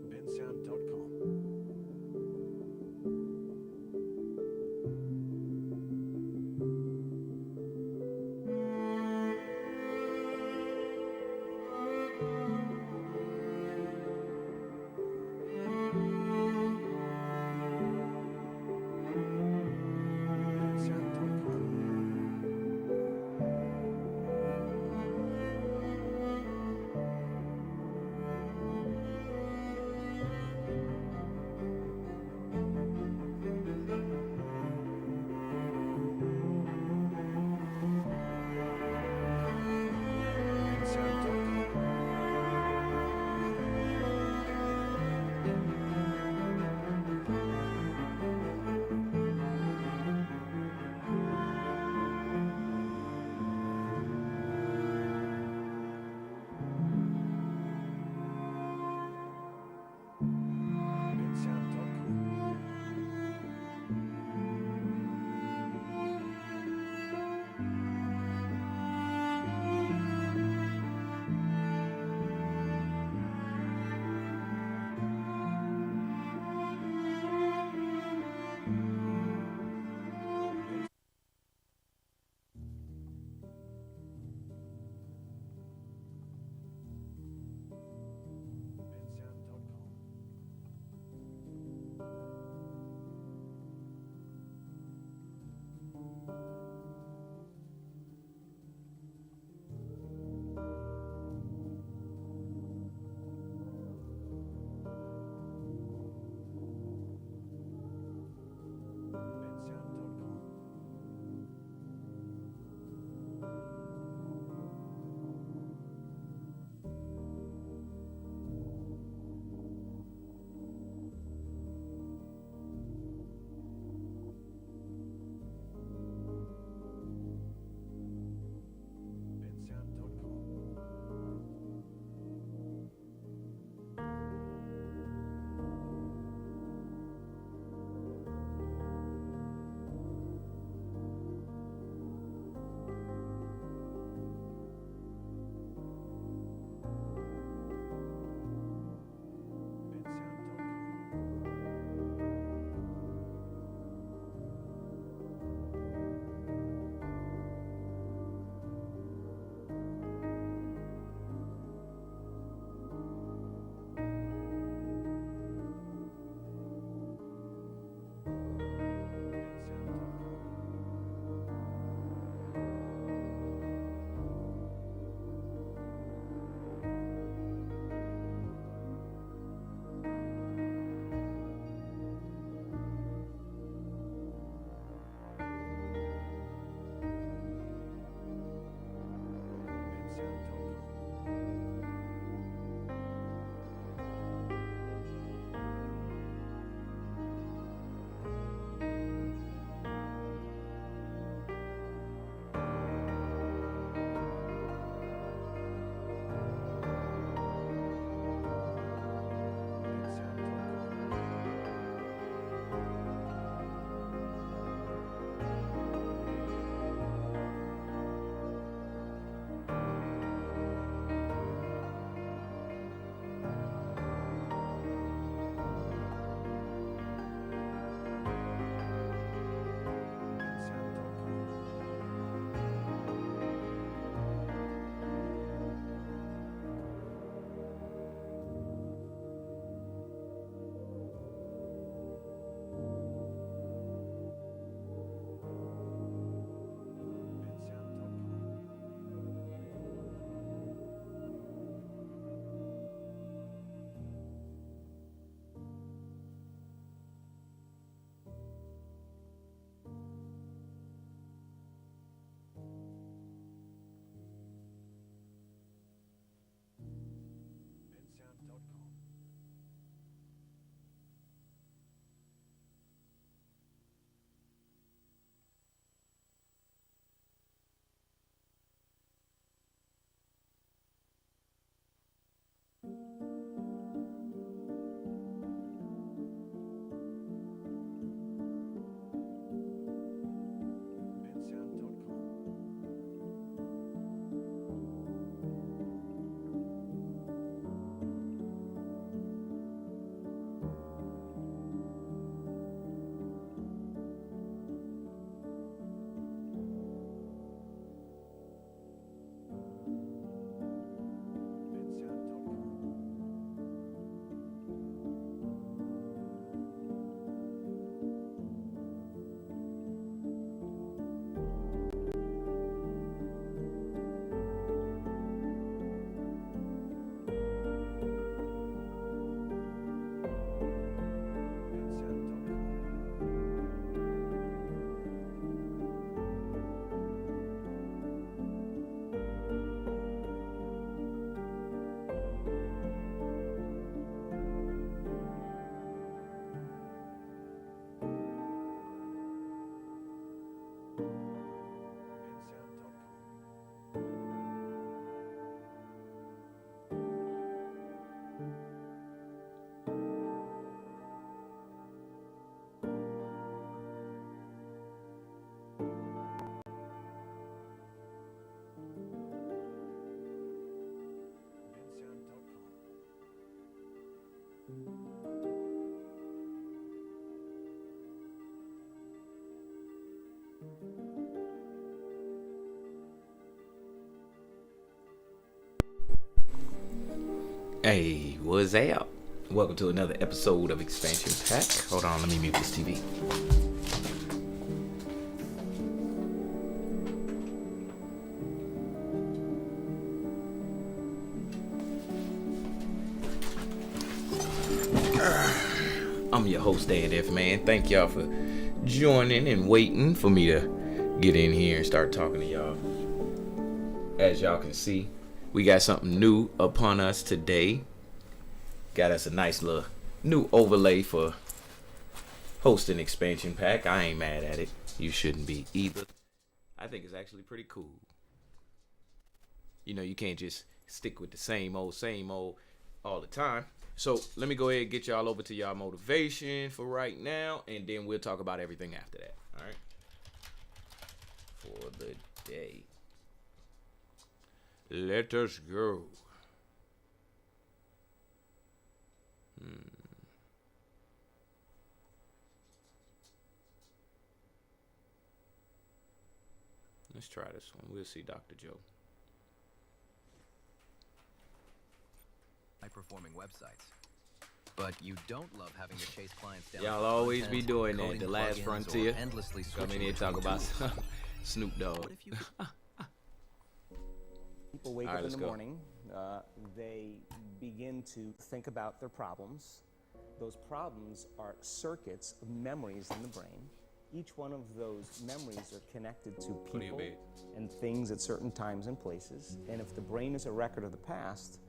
bensound.com. bensound.com. Hey, what's up? Welcome to another episode of Expansion Pack. Hold on, let me mute this TV. I'm your host, Dan F. Man. Thank y'all for joining and waiting for me to get in here and start talking to y'all. As y'all can see, we got something new upon us today. Got us a nice little new overlay for hosting Expansion Pack. I ain't mad at it. You shouldn't be either. I think it's actually pretty cool. You know, you can't just stick with the same old all the time. So let me go ahead and get y'all over to y'all motivation for right now, and then we'll talk about everything after that. All right? For the day. Let us go. Let's try this one. We'll see Dr. Joe. High-performing websites. But you don't love having to chase clients down. Y'all always be doing that. The last frontier. Endlessly Come in here and talk about Snoop Dogg. People wake up in the morning, they begin to think about their problems. Those problems are circuits of memories in the brain. Each one of those memories are connected to people and things at certain times and places. And if the brain is a record of the past,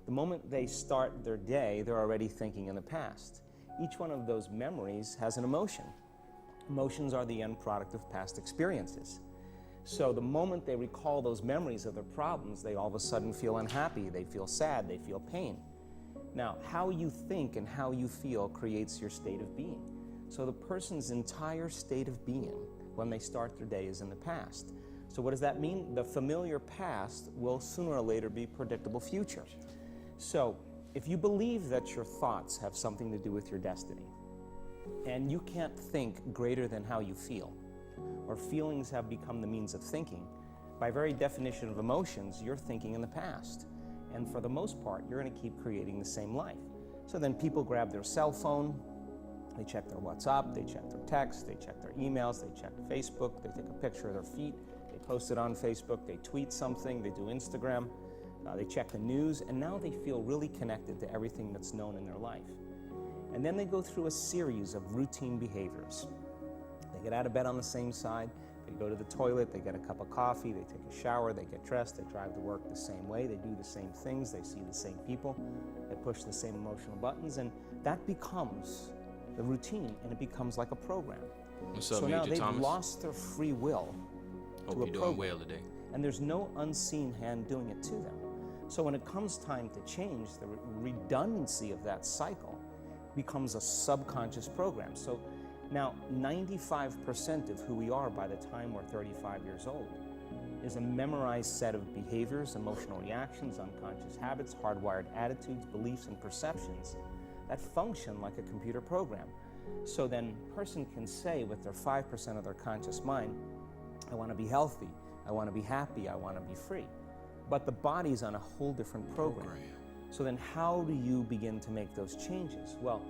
the moment they start their day, they're already thinking in the past. Each one of those memories has an emotion. Emotions are the end product of past experiences. So the moment they recall those memories of their problems, they all of a sudden feel unhappy, they feel sad, they feel pain. Now, how you think and how you feel creates your state of being. So the person's entire state of being when they start their day is in the past. So what does that mean? The familiar past will sooner or later be predictable future. So if you believe that your thoughts have something to do with your destiny, and you can't think greater than how you feel, or feelings have become the means of thinking, by very definition of emotions, you're thinking in the past. And for the most part, you're going to keep creating the same life. So then people grab their cell phone, they check their WhatsApp, they check their text, they check their emails, they check Facebook, they take a picture of their feet, they post it on Facebook, they tweet something, they do Instagram, they check the news, and now they feel really connected to everything that's known in their life. And then they go through a series of routine behaviors. They get out of bed on the same side, they go to the toilet, they get a cup of coffee, they take a shower, they get dressed, they drive to work the same way, they do the same things, they see the same people, they push the same emotional buttons, and that becomes the routine, and it becomes like a program. What's up, so Major now they've Thomas? lost their free will Hope to a you're doing program, well today. and there's no unseen hand doing it to them. So when it comes time to change, the redundancy of that cycle becomes a subconscious program. So now 95% of who we are by the time we're 35 years old is a memorized set of behaviors, emotional reactions, unconscious habits, hardwired attitudes, beliefs, and perceptions that function like a computer program. So then a person can say with their 5% of their conscious mind, I want to be healthy, I want to be happy, I want to be free. But the body's on a whole different program. So then how do you begin to make those changes? Well,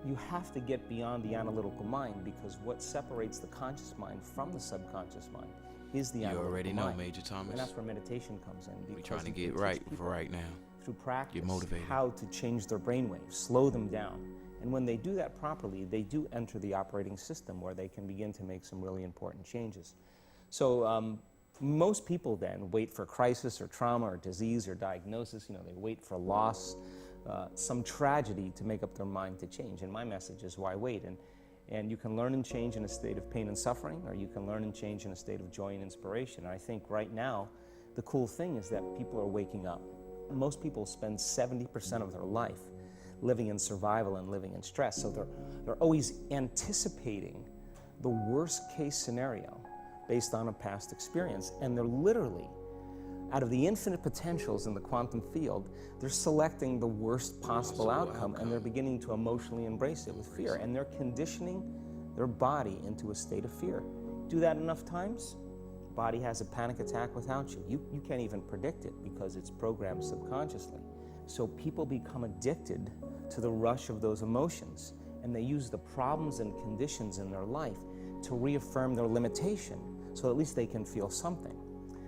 you have to get beyond the analytical mind, because what separates the conscious mind from the subconscious mind is the analytical mind. You already know, Major Thomas. And that's where meditation comes in. We're trying to get right for right now. Through practice, Get motivated. how to change their brainwaves, slow them down. And when they do that properly, they do enter the operating system where they can begin to make some really important changes. So most people then wait for crisis or trauma or disease or diagnosis. They wait for loss, some tragedy to make up their mind to change. And my message is, why wait? And you can learn and change in a state of pain and suffering, or you can learn and change in a state of joy and inspiration. And I think right now, the cool thing is that people are waking up. Most people spend 70% of their life living in survival and living in stress. So they're always anticipating the worst case scenario based on a past experience. And they're literally, out of the infinite potentials in the quantum field, they're selecting the worst possible outcome, and they're beginning to emotionally embrace it with fear. And they're conditioning their body into a state of fear. Do that enough times, body has a panic attack without you. You can't even predict it because it's programmed subconsciously. So people become addicted to the rush of those emotions, and they use the problems and conditions in their life to reaffirm their limitation, so at least they can feel something.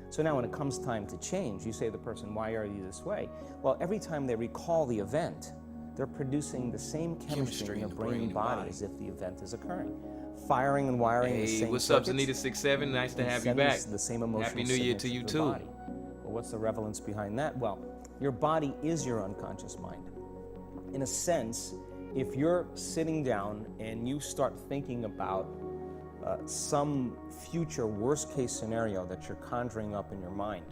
So now when it comes time to change, you say to the person, why are you this way? Well, every time they recall the event, they're producing the same chemistry in the brain and body as if the event is occurring. Firing and wiring the same what's up, circuits, Zanita67? Nice to have you sending back. the same emotional Happy New Year signals to you the too. body. Well, what's the relevance behind that? Well, your body is your unconscious mind. In a sense, if you're sitting down and you start thinking about some future worst case scenario that you're conjuring up in your mind,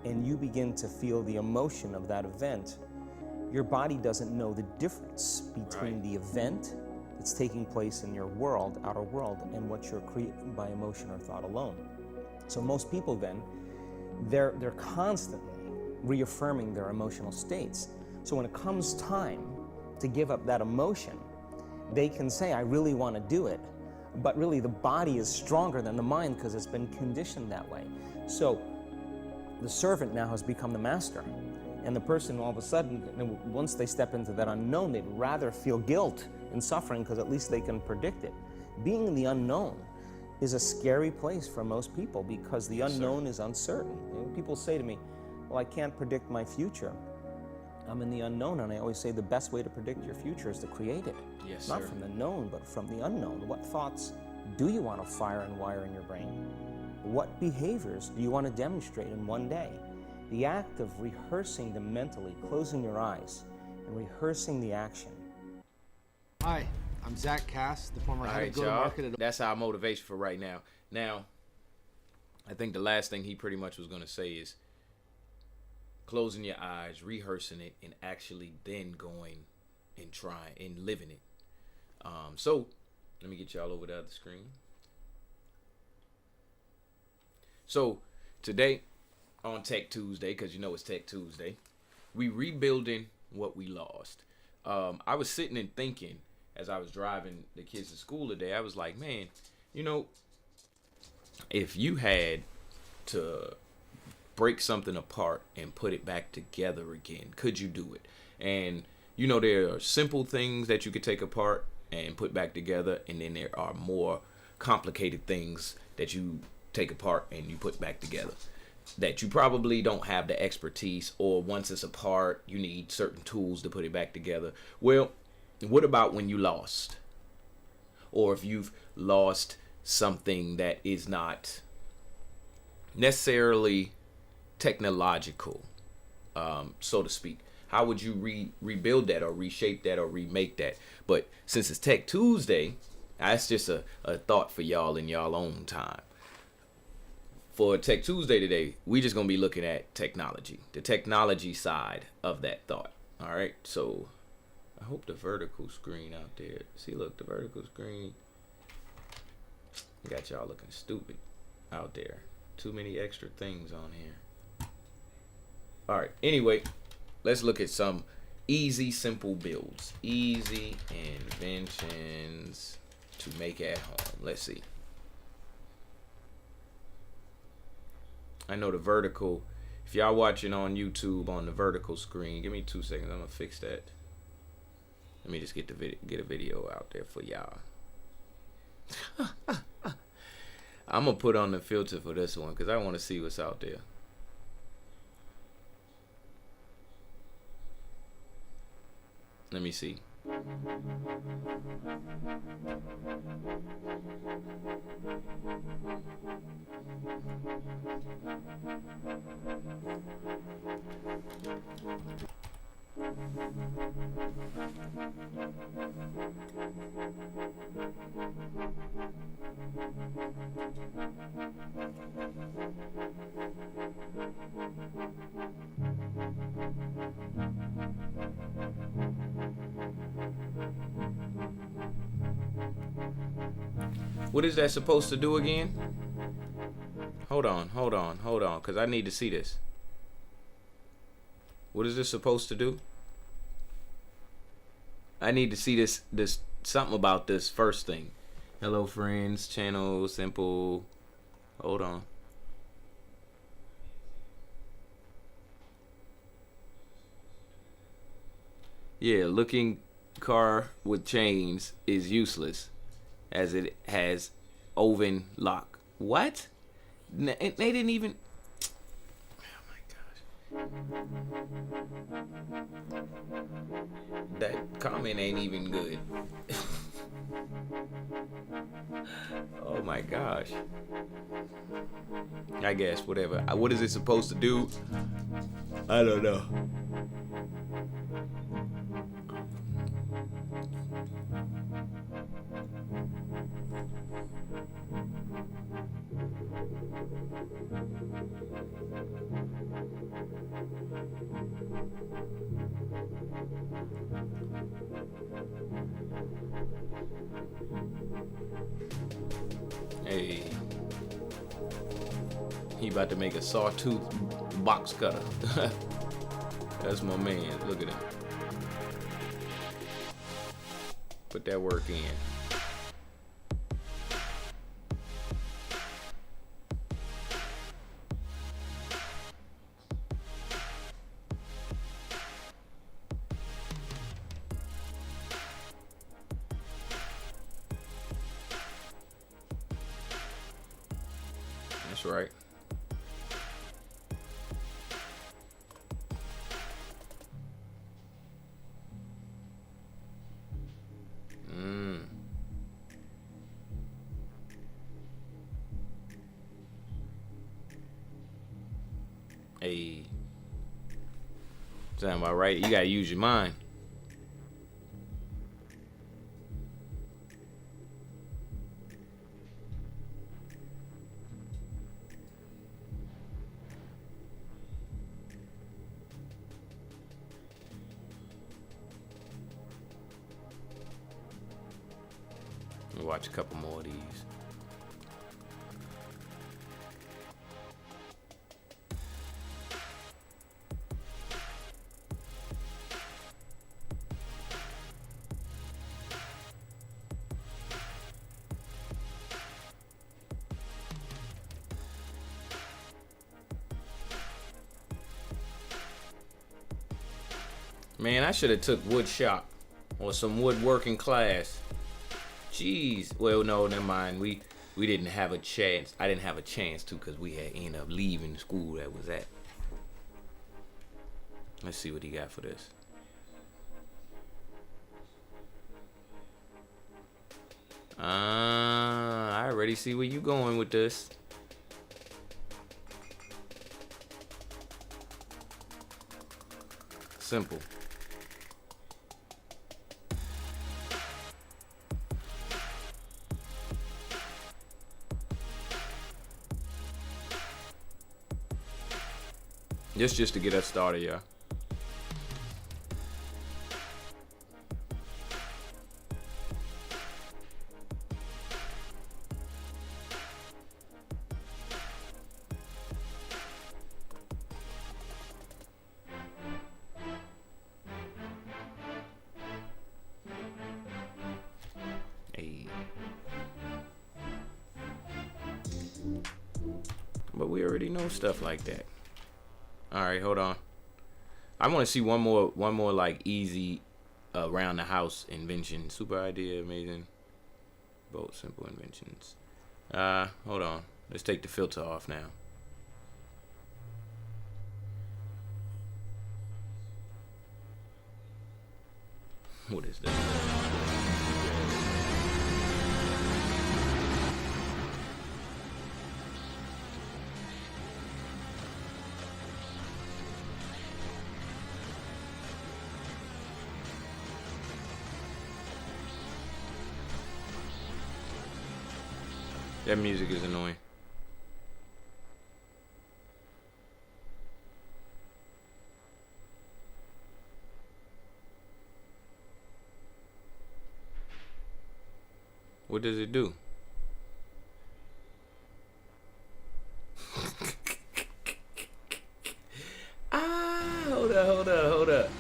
and you begin to feel the emotion of that event, your body doesn't know the difference between the event that's taking place in your world, outer world, and what you're creating by emotion or thought alone. So most people then, they're constantly reaffirming their emotional states. So when it comes time to give up that emotion, they can say, I really want to do it, but really the body is stronger than the mind because it's been conditioned that way. So the servant now has become the master, and the person all of a sudden, once they step into that unknown, they'd rather feel guilt and suffering because at least they can predict it. Being in the unknown is a scary place for most people because the unknown is uncertain. You know, people say to me, well, I can't predict my future. I'm in the unknown, and I always say the best way to predict your future is to create it. Yes, Not sir. from the known, but from the unknown. What thoughts do you want to fire and wire in your brain? What behaviors do you want to demonstrate in one day? The act of rehearsing them mentally, closing your eyes, and rehearsing the action. Hi, I'm Zach Cass, the former All head right, of y'all. go-to-market at That's our motivation for right now. Now, I think the last thing he pretty much was going to say is closing your eyes, rehearsing it, and actually then going and trying and living it. So, let me get y'all over the other screen. So, today on Tech Tuesday, because you know it's Tech Tuesday, we rebuilding what we lost. I was sitting and thinking as I was driving the kids to school today, I was like, man, you know, if you had to break something apart and put it back together again, could you do it? And you know, there are simple things that you could take apart and put back together, and then there are more complicated things that you take apart and you put back together that you probably don't have the expertise, or once it's apart you need certain tools to put it back together. Well, what about when you lost, or if you've lost something that is not necessarily technological, so to speak? How would you rebuild that or reshape that or remake that? But since it's Tech Tuesday, that's just a thought for y'all in y'all own time. For Tech Tuesday today, we just going to be looking at technology, the technology side of that thought. All right, so I hope the vertical screen out there. See, look, the vertical screen got y'all looking stupid out there. Too many extra things on here. All right, anyway, let's look at some easy, simple builds. Easy inventions to make at home. Let's see. I know the vertical, if y'all watching on YouTube on the vertical screen, give me 2 seconds. I'm gonna fix that. Let me just get a video out there for y'all. I'm gonna put on the filter for this one because I want to see what's out there. Let me see. What is that supposed to do again? Hold on, because I need to see this. What is this supposed to do? I need to see this something about this first thing. Hello friends, channel, simple. Hold on. Yeah, looking car with chains is useless as it has oven lock. What? They didn't even. Oh my gosh. That comment ain't even good. Oh my gosh. I guess, whatever. What is it supposed to do? I don't know. Hey. He about to make a sawtooth box cutter. That's my man. Look at him. Put that work in. That's right. Hey. Sound about right. You gotta use your mind. Let me watch a couple more of these. Man, I should have took wood shop or some woodworking class. Jeez. Well, no, never mind. We didn't have a chance. I didn't have a chance to because we had ended up leaving the school that was at. Let's see what he got for this. I already see where you going with this. Simple. This just to get us started, yeah. Hey. But we already know stuff like that. All right, hold on. I want to see one more like easy around the house invention. Super idea, amazing. Both simple inventions. Hold on. Let's take the filter off now. What is this? That music is annoying. What does it do? Hold up.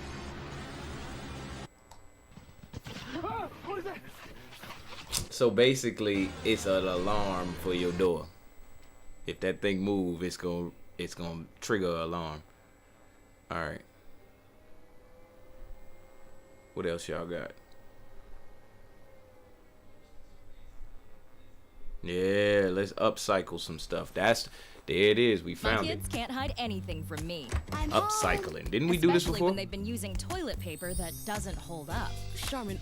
So basically, it's an alarm for your door. If that thing move, it's gonna trigger an alarm. All right. What else y'all got? Yeah, let's upcycle some stuff. There it is. We found My kids can't hide anything from me. it. Upcycling. Didn't we do this Especially before? when they've been using toilet paper that doesn't hold up. Charmin.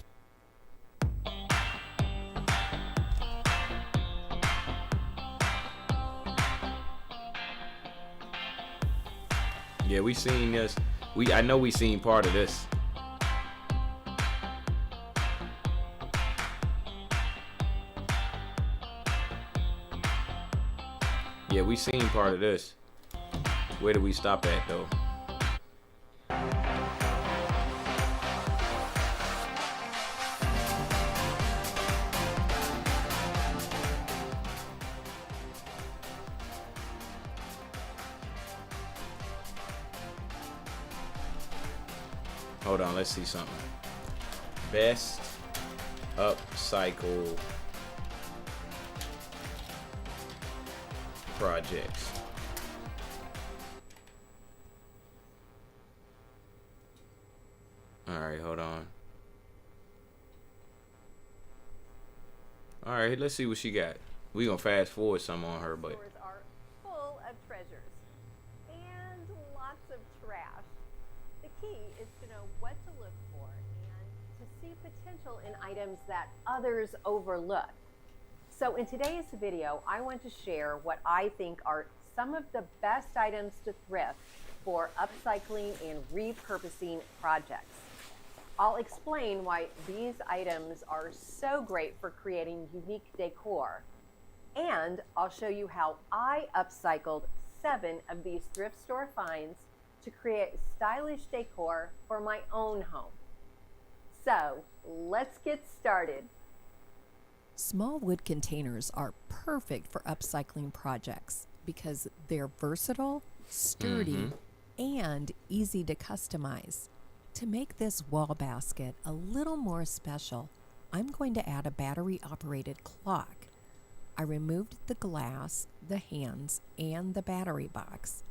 Yeah, we seen this. I know we seen part of this. Yeah, we seen part of this. Where did we stop at though? Hold on, let's see something. Best upcycle projects. All right, hold on. All right, let's see what she got. We gonna fast forward some on her, but Stores are full of treasures and lots of trash. The key is to know what to look for and to see potential in items that others overlook. So in today's video, I want to share what I think are some of the best items to thrift for upcycling and repurposing projects. I'll explain why these items are so great for creating unique decor. And I'll show you how I upcycled 7 of these thrift store finds to create stylish decor for my own home. So let's get started. Small wood containers are perfect for upcycling projects because they're versatile, sturdy, and easy to customize. To make this wall basket a little more special, I'm going to add a battery-operated clock. I removed the glass, the hands, and the battery box.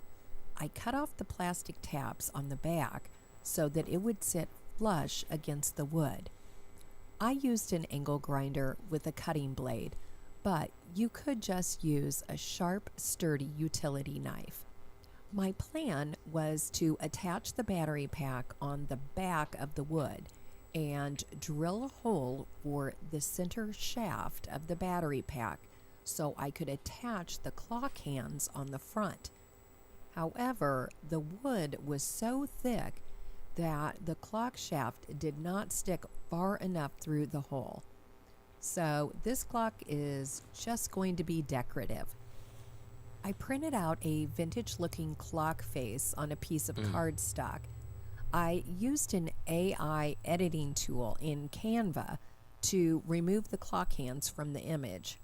I cut off the plastic tabs on the back so that it would sit flush against the wood. I used an angle grinder with a cutting blade, but you could just use a sharp, sturdy utility knife. My plan was to attach the battery pack on the back of the wood and drill a hole for the center shaft of the battery pack so I could attach the clock hands on the front. However, the wood was so thick that the clock shaft did not stick far enough through the hole. So this clock is just going to be decorative. I printed out a vintage-looking clock face on a piece of cardstock. I used an AI editing tool in Canva to remove the clock hands from the image.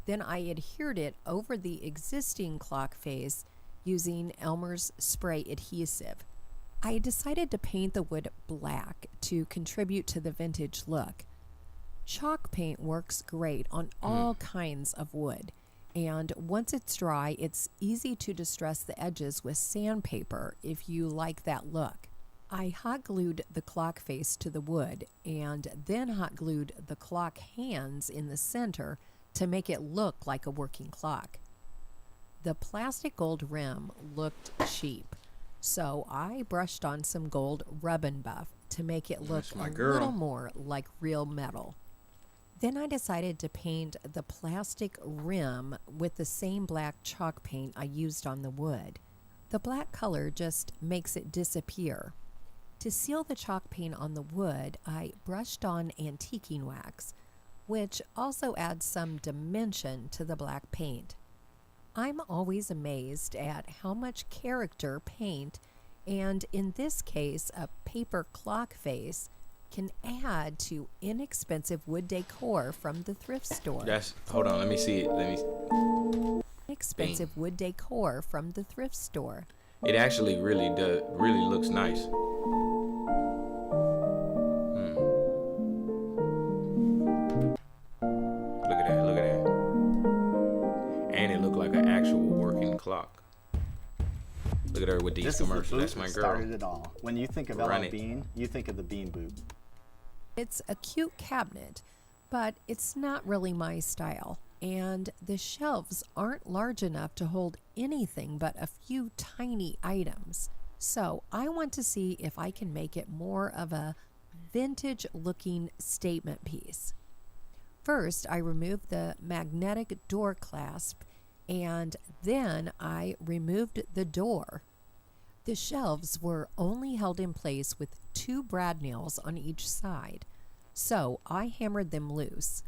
Then I adhered it over the existing clock face using Elmer's spray adhesive. I decided to paint the wood black to contribute to the vintage look. Chalk paint works great on all kinds of wood, and once it's dry, it's easy to distress the edges with sandpaper if you like that look. I hot glued the clock face to the wood and then hot glued the clock hands in the center to make it look like a working clock. The plastic gold rim looked cheap, so I brushed on some gold rub-and buff to make it look a little more like real metal. Then I decided to paint the plastic rim with the same black chalk paint I used on the wood. The black color just makes it disappear. To seal the chalk paint on the wood, I brushed on antiquing wax, which also adds some dimension to the black paint. I'm always amazed at how much character paint, and in this case, a paper clock face, can add to inexpensive wood decor from the thrift store. Hold on, let me see it. Inexpensive wood decor from the thrift store. It actually really looks nice. Look at that. And it looked like an actual working clock. Look at her with these commercials. That's my girl. Started it all. When you think of LL Bean, you think of the Bean Boot. It's a cute cabinet, but it's not really my style, and the shelves aren't large enough to hold anything but a few tiny items. So I want to see if I can make it more of a vintage looking statement piece. First, I removed the magnetic door clasp, and then I removed the door. The shelves were only held in place with 2 brad nails on each side, so I hammered them loose.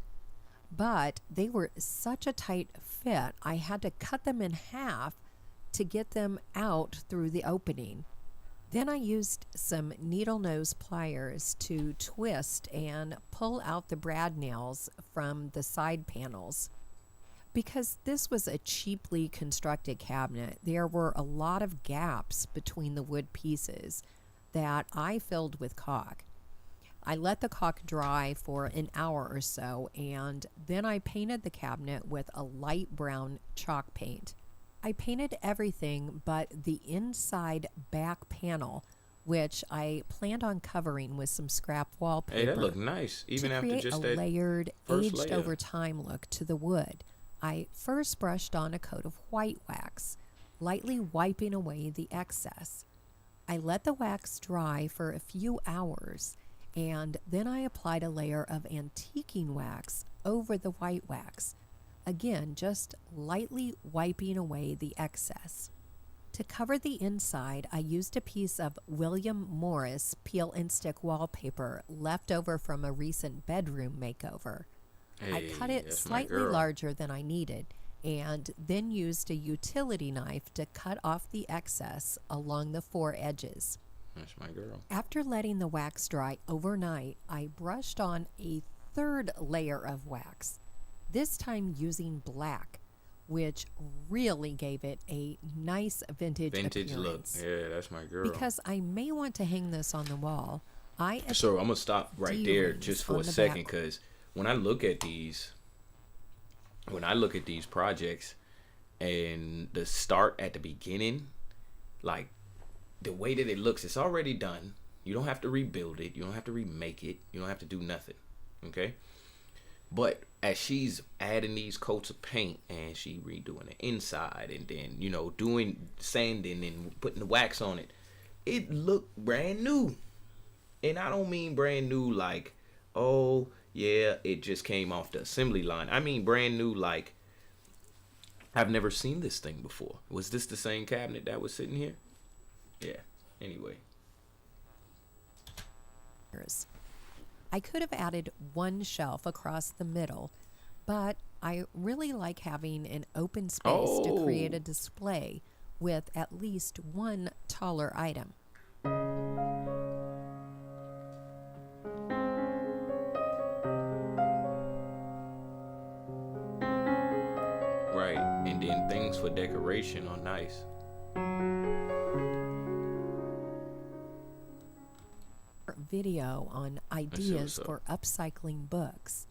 But they were such a tight fit, I had to cut them in half to get them out through the opening. Then I used some needle nose pliers to twist and pull out the brad nails from the side panels. Because this was a cheaply constructed cabinet, there were a lot of gaps between the wood pieces that I filled with caulk. I let the caulk dry for an hour or so, and then I painted the cabinet with a light brown chalk paint. I painted everything but the inside back panel, which I planned on covering with some scrap wallpaper. Hey, that looked nice, even to after create just a that layered, first aged layer. over time look to the wood. I first brushed on a coat of white wax, lightly wiping away the excess. I let the wax dry for a few hours, and then I applied a layer of antiquing wax over the white wax, again just lightly wiping away the excess. To cover the inside, I used a piece of William Morris peel and stick wallpaper left over from a recent bedroom makeover. I cut it that's my slightly girl. larger than I needed, and then used a utility knife to cut off the excess along the 4 edges. That's my girl. After letting the wax dry overnight, I brushed on a 3rd layer of wax, this time using black, which really gave it a nice vintage Look. appearance. Yeah, that's my girl. Because I may want to hang this on the wall, So I'm gonna stop right there D-rings just for on a the second, back. because when I look at these projects and the start at the beginning, like the way that it looks, it's already done. You don't have to rebuild it. You don't have to remake it. You don't have to do nothing. Okay. But as she's adding these coats of paint and she redoing the inside and then, doing sanding and putting the wax on it, it looked brand new. And I don't mean brand new like, oh, yeah, it just came off the assembly line. I mean brand new like, I've never seen this thing before. Was this the same cabinet that was sitting here? Yeah. Anyway. I could have added 1 shelf across the middle, but I really like having an open space to create a display with at least 1 taller item. Right. And then things for decoration are nice. Video on ideas what's for upcycling books.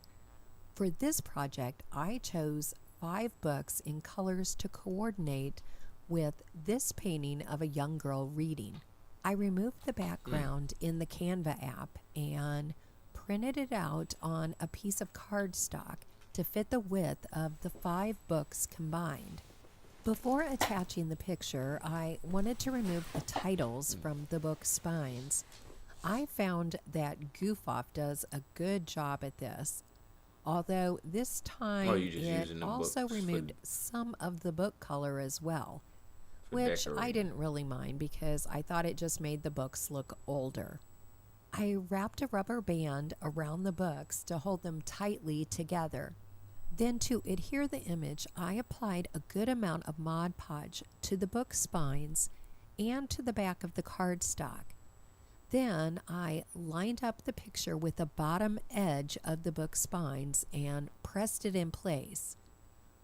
For this project, I chose 5 books in colors to coordinate with this painting of a young girl reading. I removed the background in the Canva app and printed it out on a piece of cardstock to fit the width of the 5 books combined. Before attaching the picture, I wanted to remove the titles from the book spines. I found that Goof Off does a good job at this, although this time you're just using it the also books for- removed some of the book color as well, which I decorating. didn't really mind because I thought it just made the books look older. I wrapped a rubber band around the books to hold them tightly together. Then to adhere the image, I applied a good amount of Mod Podge to the book spines and to the back of the cardstock. Then I lined up the picture with the bottom edge of the book spines and pressed it in place.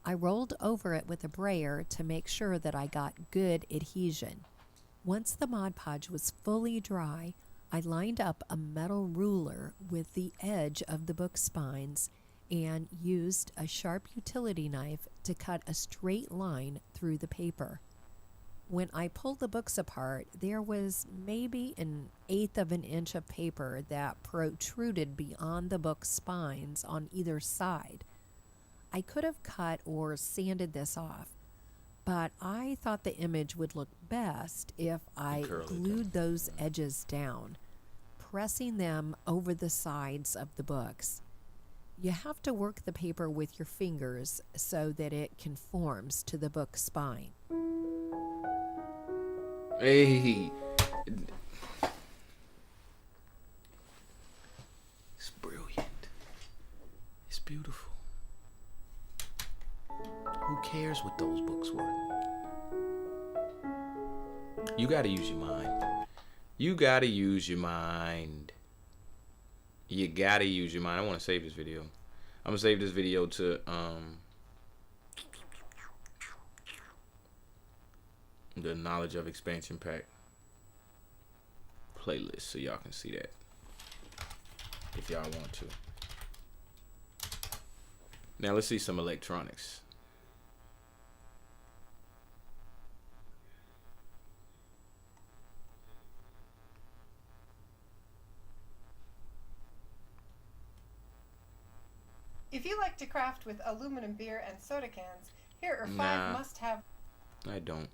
I rolled over it with a brayer to make sure that I got good adhesion. Once the Mod Podge was fully dry, I lined up a metal ruler with the edge of the book spines and used a sharp utility knife to cut a straight line through the paper. When I pulled the books apart, there was maybe 1/8 of an inch of paper that protruded beyond the book spines on either side. I could have cut or sanded this off, but I thought the image would look best if I glued those edges down, pressing them over the sides of the books. You have to work the paper with your fingers so that it conforms to the book spine. Hey, it's brilliant. It's beautiful. Who cares what those books were? You gotta use your mind. You gotta use your mind. You gotta use your mind. I want to save this video. I'm gonna save this video to the Knowledge of Expansion Pack playlist so y'all can see that if y'all want to. Now let's see some electronics. If you like to craft with aluminum beer and soda cans, here are 5 must-have. I don't.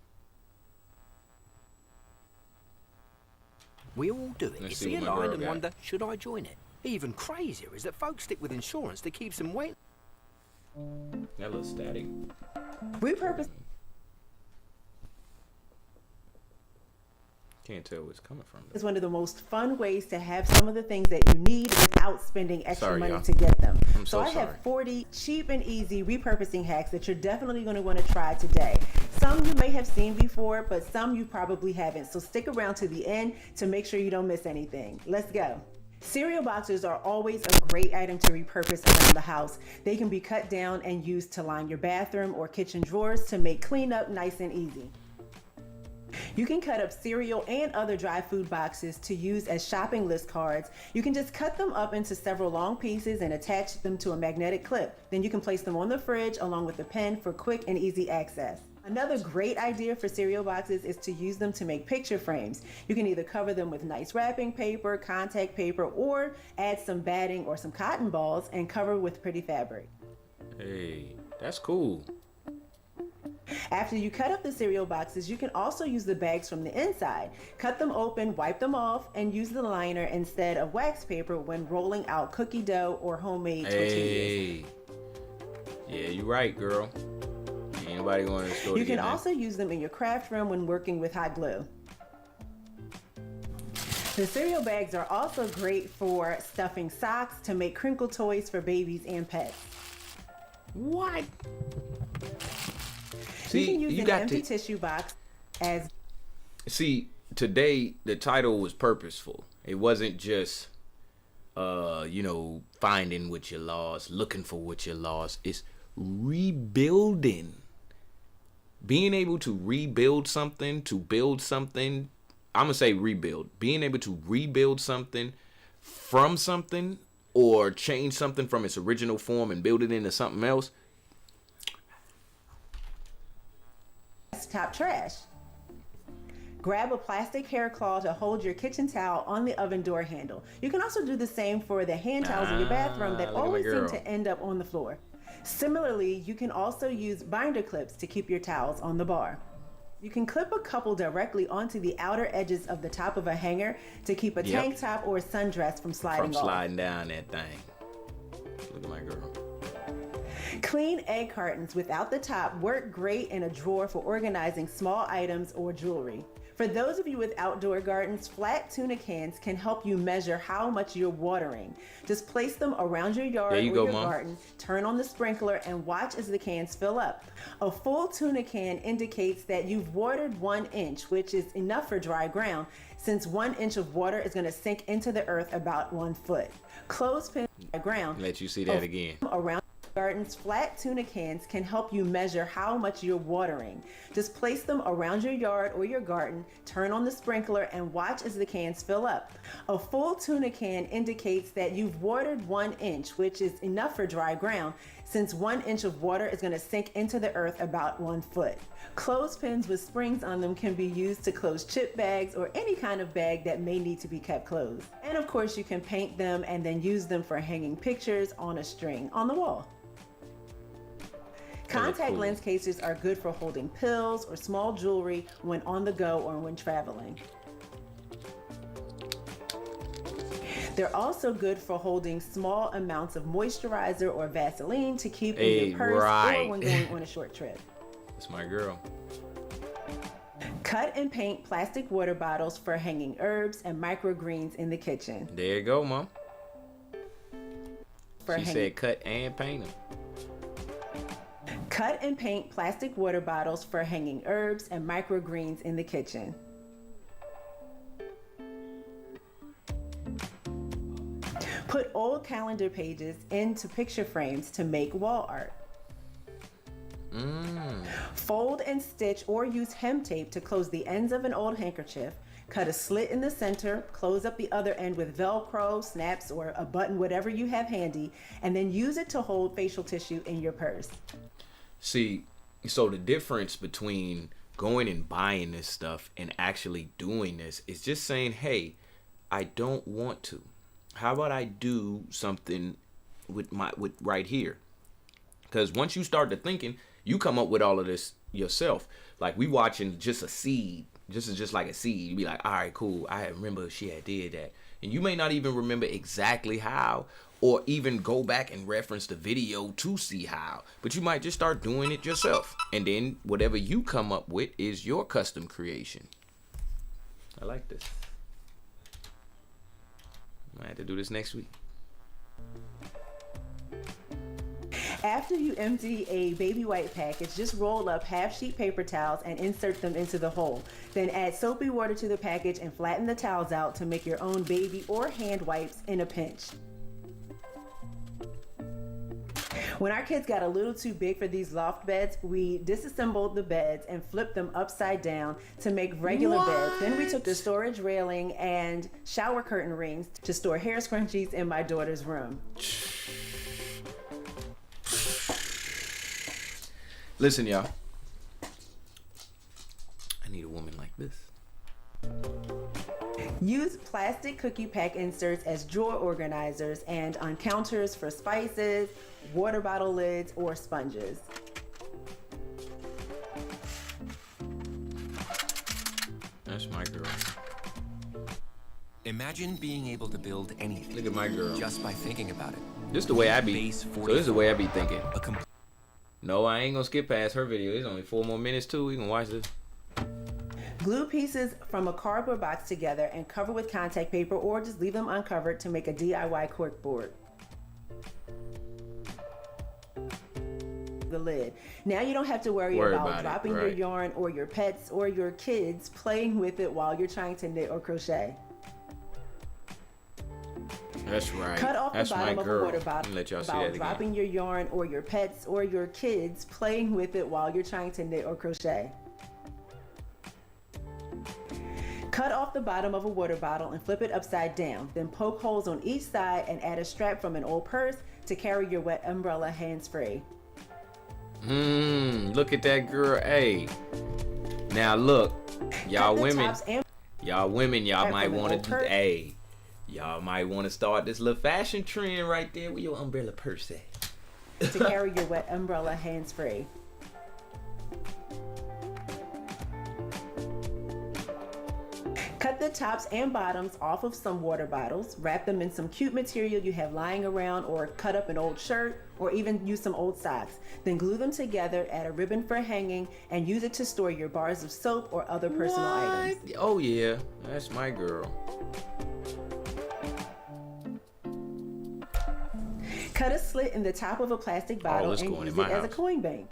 We all do it. Let's You see see a what my line girl and got. wonder, should I join it? Even crazier is that folks stick with insurance that keeps them waiting. That little static. Repurpose. Can't tell where it's coming from. Is one of the most fun ways to have some of the things that you need without spending extra Sorry, money y'all. to get them. I'm so I sorry. have 40 cheap and easy repurposing hacks that you're definitely going to want to try today. Some you may have seen before, but some you probably haven't. So stick around to the end to make sure you don't miss anything. Let's go. Cereal boxes are always a great item to repurpose around the house. They can be cut down and used to line your bathroom or kitchen drawers to make cleanup nice and easy. You can cut up cereal and other dry food boxes to use as shopping list cards. You can just cut them up into several long pieces and attach them to a magnetic clip. Then you can place them on the fridge along with a pen for quick and easy access. Another great idea for cereal boxes is to use them to make picture frames. You can either cover them with nice wrapping paper, contact paper, or add some batting or some cotton balls and cover with pretty fabric. Hey, that's cool. After you cut up the cereal boxes, you can also use the bags from the inside. Cut them open, wipe them off, and use the liner instead of wax paper when rolling out cookie dough or homemade tortillas. Hey, yeah, you right, girl. Ain't nobody going to the store. You can also use them in your craft room when working with hot glue. The cereal bags are also great for stuffing socks to make crinkle toys for babies and pets. What? You can use an empty tissue box as... See, today the title was purposeful. It wasn't just, finding what you lost, looking for what you lost. It's rebuilding. Being able to rebuild something, to build something. I'm going to say rebuild. Being able to rebuild something from something or change something from its original form and build it into something else. Top trash. Grab a plastic hair claw to hold your kitchen towel on the oven door handle. You can also do the same for the hand towels in your bathroom that always seem to end up on the floor. Similarly, you can also use binder clips to keep your towels on the bar. You can clip a couple directly onto the outer edges of the top of a hanger to keep a tank top or a sundress from sliding off. Sliding down that thing. Look at my girl. Clean egg cartons without the top work great in a drawer for organizing small items or jewelry. For those of you with outdoor gardens, flat tuna cans can help you measure how much you're watering. Just place them around your yard or your garden, turn on the sprinkler, and watch as the cans fill up. A full tuna can indicates that you've watered 1 inch, which is enough for dry ground, since 1 inch of water is going to sink into the earth about 1 foot. Clothespin dry ground. Let you see that again. Around Garden's flat tuna cans can help you measure how much you're watering. Just place them around your yard or your garden, turn on the sprinkler, and watch as the cans fill up. A full tuna can indicates that you've watered 1 inch, which is enough for dry ground, since 1 inch of water is going to sink into the earth about 1 foot. Clothespins with springs on them can be used to close chip bags or any kind of bag that may need to be kept closed. And of course, you can paint them and then use them for hanging pictures on a string on the wall. Contact lens cases are good for holding pills or small jewelry when on the go or when traveling. They're also good for holding small amounts of moisturizer or Vaseline to keep in your purse or when going on a short trip. That's my girl. Cut and paint plastic water bottles for hanging herbs and microgreens in the kitchen. There you go, Mom. She said cut and paint them. Cut and paint plastic water bottles for hanging herbs and microgreens in the kitchen. Put old calendar pages into picture frames to make wall art. Fold and stitch or use hem tape to close the ends of an old handkerchief. Cut a slit in the center, close up the other end with Velcro, snaps, or a button, whatever you have handy, and then use it to hold facial tissue in your purse. See, so the difference between going and buying this stuff and actually doing this is just saying, hey, I don't want to. How about I do something with right here? Because once you start to thinking, you come up with all of this yourself. Like we watching just a seed. This is just like a seed. You be like, all right, cool. I remember she had did that. And you may not even remember exactly how, or even go back and reference the video to see how. But you might just start doing it yourself. And then whatever you come up with is your custom creation. I like this. I might have to do this next week. After you empty a baby wipe package, just roll up half sheet paper towels and insert them into the hole. Then add soapy water to the package and flatten the towels out to make your own baby or hand wipes in a pinch. When our kids got a little too big for these loft beds, we disassembled the beds and flipped them upside down to make regular beds. Then we took the storage railing and shower curtain rings to store hair scrunchies in my daughter's room. Listen, y'all. I need a woman like this. Use plastic cookie pack inserts as drawer organizers and on counters for spices, water bottle lids, or sponges. That's my girl. Imagine being able to build anything. Look at my girl. Just by thinking about it. This is the way I be. So this is the way I be thinking. No, I ain't gonna skip past her video. There's only 4 more minutes too. We can watch this. Glue pieces from a cardboard box together and cover with contact paper, or just leave them uncovered to make a DIY cork board. The lid. Now you don't have to worry about dropping your yarn or your pets or your kids playing with it while you're trying to knit or crochet. That's right. Cut off That's the bottom my of girl. a water bottle Let y'all see about that dropping again. your yarn or your pets or your kids playing with it while you're trying to knit or crochet. Cut off the bottom of a water bottle and flip it upside down. Then poke holes on each side and add a strap from an old purse to carry your wet umbrella hands-free. Look at that girl. Hey. Now look, y'all women, y'all might want to, hey, y'all might want to start this little fashion trend right there with your umbrella purse at. To carry your wet umbrella hands-free. Cut the tops and bottoms off of some water bottles, wrap them in some cute material you have lying around, or cut up an old shirt, or even use some old socks. Then glue them together, add a ribbon for hanging, and use it to store your bars of soap or other personal items. Oh yeah, that's my girl. Cut a slit in the top of a plastic bottle and use it as a coin bank.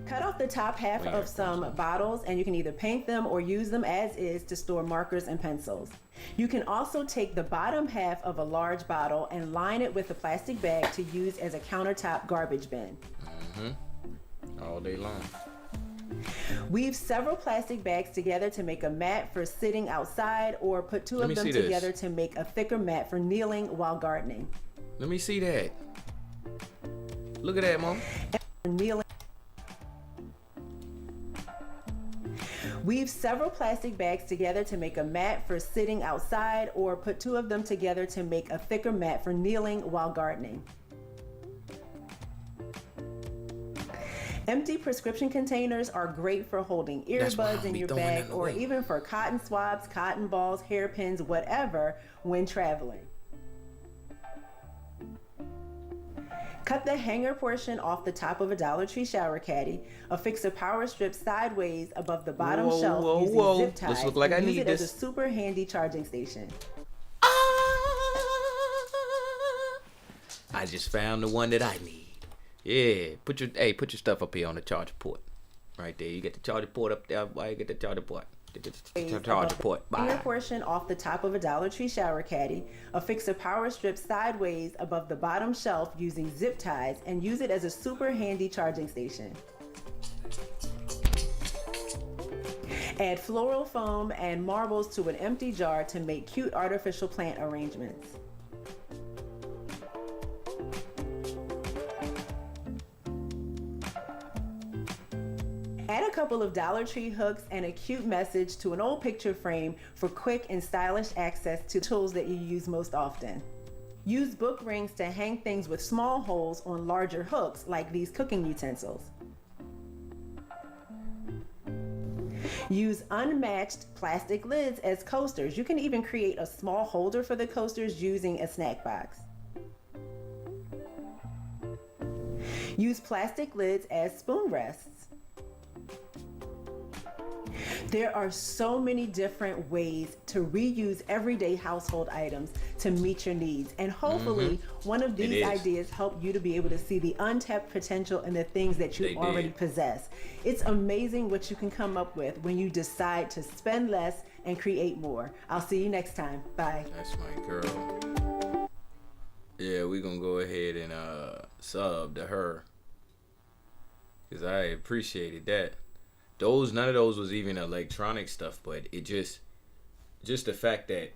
Cut Cut off the top half of some bottles and you can either paint them or use them as is to store markers and pencils. You can also take the bottom half of a large bottle and line it with a plastic bag to use as a countertop garbage bin. All day long. Weave several plastic bags together to make a mat for sitting outside, or put two of them together to make a thicker mat for kneeling while gardening. Let me see that. Look at that, Mom. Kneeling. Weave several plastic bags together to make a mat for sitting outside, or put two of them together to make a thicker mat for kneeling while gardening. Empty prescription containers are great for holding earbuds in your bag, or even for cotton swabs, cotton balls, hairpins, whatever, when traveling. Cut the hanger portion off the top of a Dollar Tree shower caddy. Affix a power strip sideways above the bottom shelf using zip ties. This look like I need use it this as a super handy charging station. I just found the one that I need. Yeah, put your stuff up here on the charger port. Right there. You get the charger port up there. Why you get the charger port? The charger port. Bye. Hanger portion off the top of a Dollar Tree shower caddy. Affix a power strip sideways above the bottom shelf using zip ties and use it as a super handy charging station. Add floral foam and marbles to an empty jar to make cute artificial plant arrangements. Add a couple of Dollar Tree hooks and a cute message to an old picture frame for quick and stylish access to tools that you use most often. Use book rings to hang things with small holes on larger hooks, like these cooking utensils. Use unmatched plastic lids as coasters. You can even create a small holder for the coasters using a snack box. Use plastic lids as spoon rests. There are so many different ways to reuse everyday household items to meet your needs. And hopefully one of these ideas help you to be able to see the untapped potential in the things that you already possess. It's amazing what you can come up with when you decide to spend less and create more. I'll see you next time. Bye. That's my girl. Yeah, we're going to go ahead and sub to her, because I appreciated that. None of those was even electronic stuff, but it just the fact that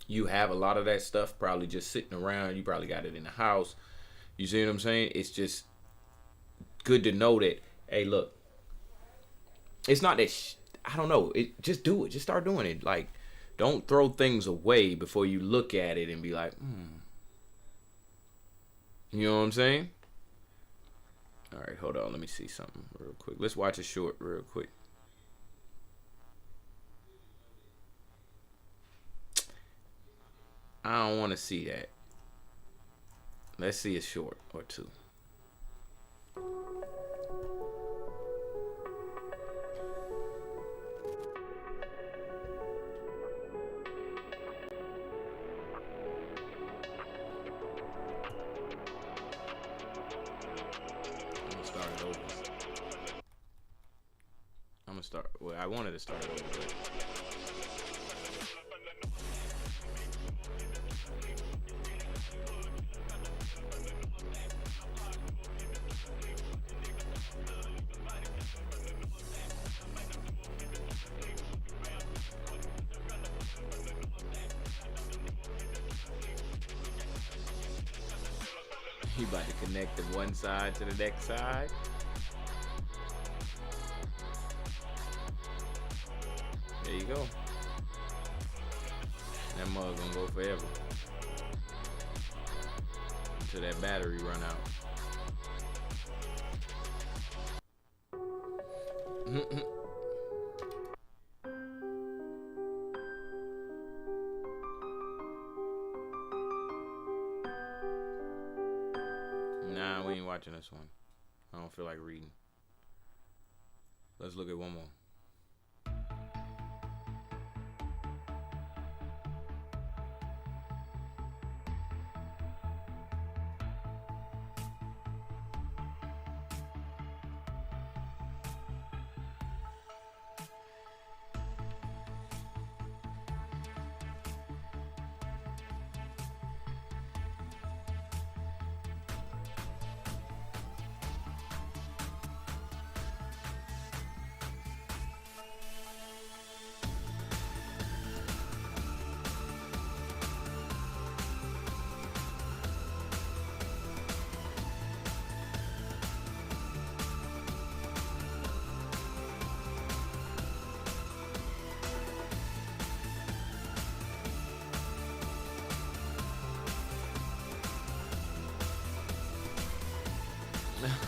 you have a lot of that stuff probably just sitting around. You probably got it in the house. You see what I'm saying? It's just good to know that, hey, look, it's not that I don't know. Just do it. Just start doing it. Like, don't throw things away before you look at it and be like, You know what I'm saying? All right, hold on. Let me see something real quick. Let's watch a short real quick. I don't want to see that. Let's see a short or two. Well, I wanted to start over, but you about to connect the one side to the next side. There you go. That mug gonna go forever until that battery run out. Nah, we ain't watching this one. I don't feel like reading. Let's look at one more.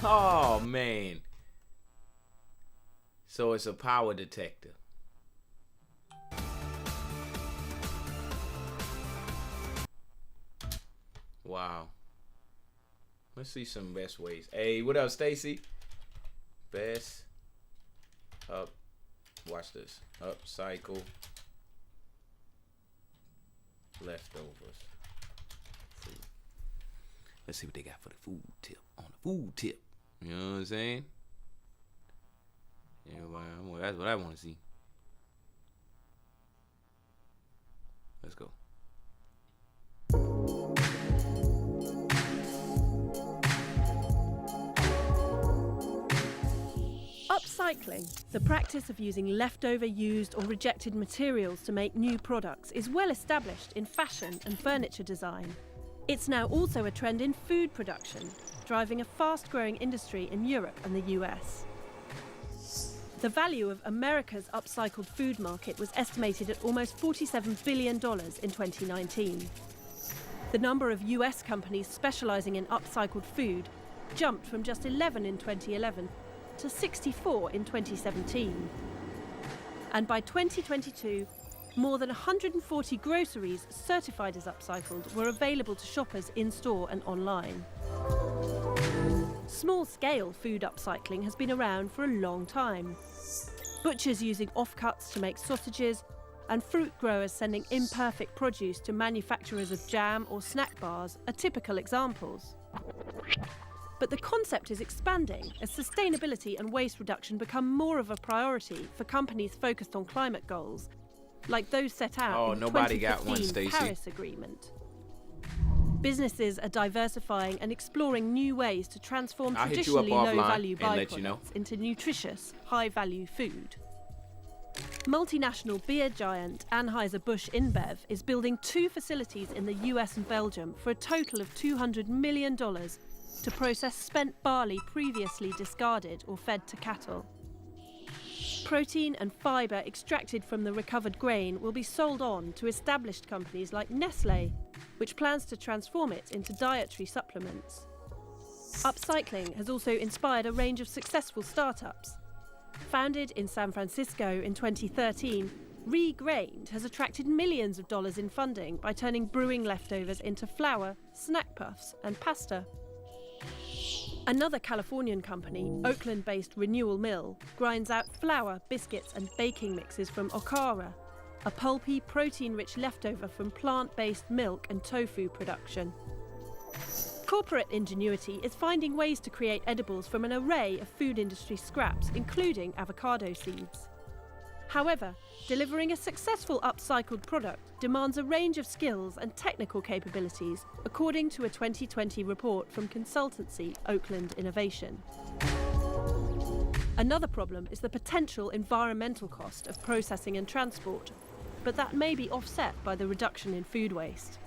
Oh, man. So it's a power detector. Wow. Let's see some best ways. Hey, what up, Stacy? Best up. Watch this. Upcycle leftovers. Food. Let's see what they got for the food tip. On the food tip. You know what I'm saying? Yeah, well, that's what I want to see. Let's go. Upcycling, the practice of using leftover, used or rejected materials to make new products, is well established in fashion and furniture design. It's now also a trend in food production, driving a fast-growing industry in Europe and the US. The value of America's upcycled food market was estimated at almost $47 billion in 2019. The number of US companies specialising in upcycled food jumped from just 11 in 2011 to 64 in 2017. And by 2022, more than 140 groceries certified as upcycled were available to shoppers in-store and online. Small-scale food upcycling has been around for a long time. Butchers using offcuts to make sausages, and fruit growers sending imperfect produce to manufacturers of jam or snack bars are typical examples. But the concept is expanding as sustainability and waste reduction become more of a priority for companies focused on climate goals, like those set out in the 2015 Paris Agreement. Businesses are diversifying and exploring new ways to transform traditionally low-value byproducts into nutritious, high-value food. Multinational beer giant Anheuser-Busch InBev is building 2 facilities in the US and Belgium for a total of $200 million to process spent barley previously discarded or fed to cattle. Protein and fibre extracted from the recovered grain will be sold on to established companies like Nestlé, which plans to transform it into dietary supplements. Upcycling has also inspired a range of successful startups. Founded in San Francisco in 2013, Regrained has attracted millions of dollars in funding by turning brewing leftovers into flour, snack puffs, and pasta. Another Californian company, Oakland-based Renewal Mill, grinds out flour, biscuits, and baking mixes from okara, a pulpy, protein-rich leftover from plant-based milk and tofu production. Corporate ingenuity is finding ways to create edibles from an array of food industry scraps, including avocado seeds. However, delivering a successful upcycled product demands a range of skills and technical capabilities, according to a 2020 report from consultancy Oakland Innovation. Another problem is the potential environmental cost of processing and transport, but that may be offset by the reduction in food waste.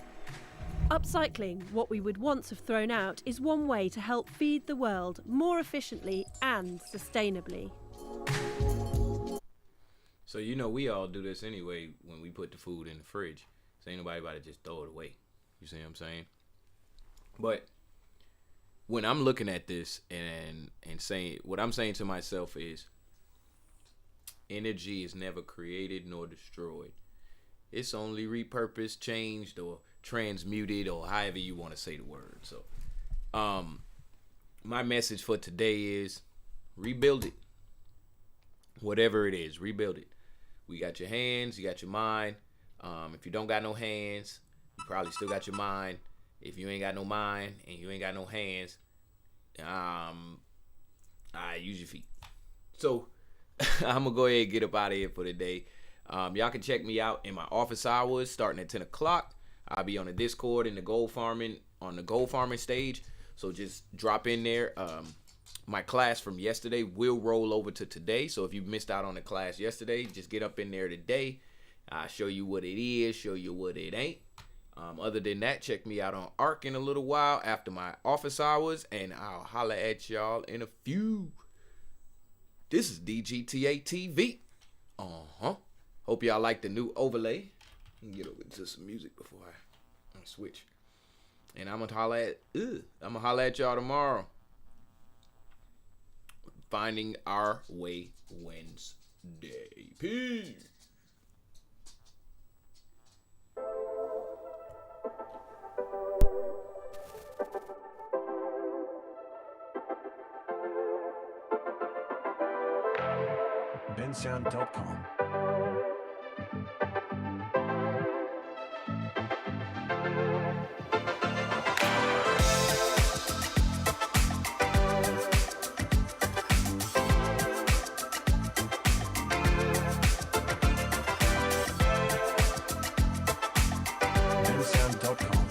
Upcycling what we would once have thrown out is one way to help feed the world more efficiently and sustainably. So, you know, we all do this anyway when we put the food in the fridge. So ain't nobody about to just throw it away. You see what I'm saying? But when I'm looking at this and saying, what I'm saying to myself is, energy is never created nor destroyed. It's only repurposed, changed, or transmuted, or however you want to say the word. So, my message for today is rebuild it. Whatever it is, rebuild it. We got your hands, you got your mind. If you don't got no hands, you probably still got your mind. If you ain't got no mind and you ain't got no hands, use your feet. So I'm gonna go ahead and get up out of here for the day. Y'all can check me out in my office hours starting at 10 o'clock. I'll be on the Discord in the gold farming stage. So just drop in there. My class from yesterday will roll over to today. So if you missed out on the class yesterday, just get up in there today. I'll show you what it is, show you what it ain't. Other than that, check me out on ARC in a little while after my office hours, and I'll holler at y'all in a few. This is DGTA TV. Hope y'all like the new overlay. Let me get over to some music before I switch. And I'm gonna holler at y'all tomorrow. Finding Our Way Wednesday. Peace. bensound.com. bensound.com.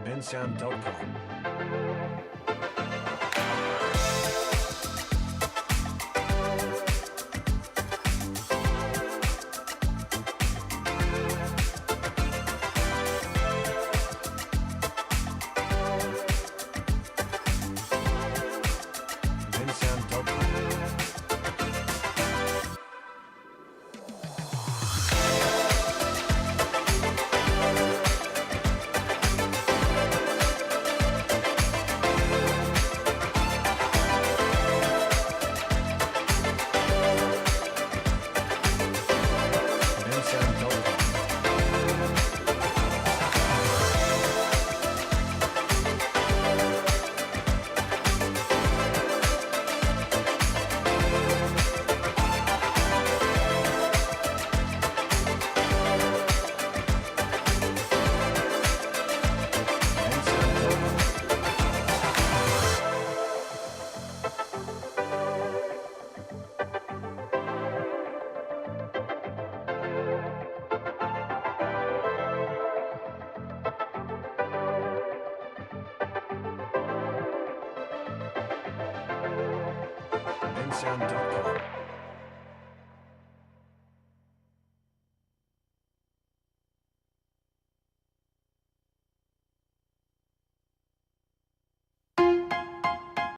bensound.com. bensound.com.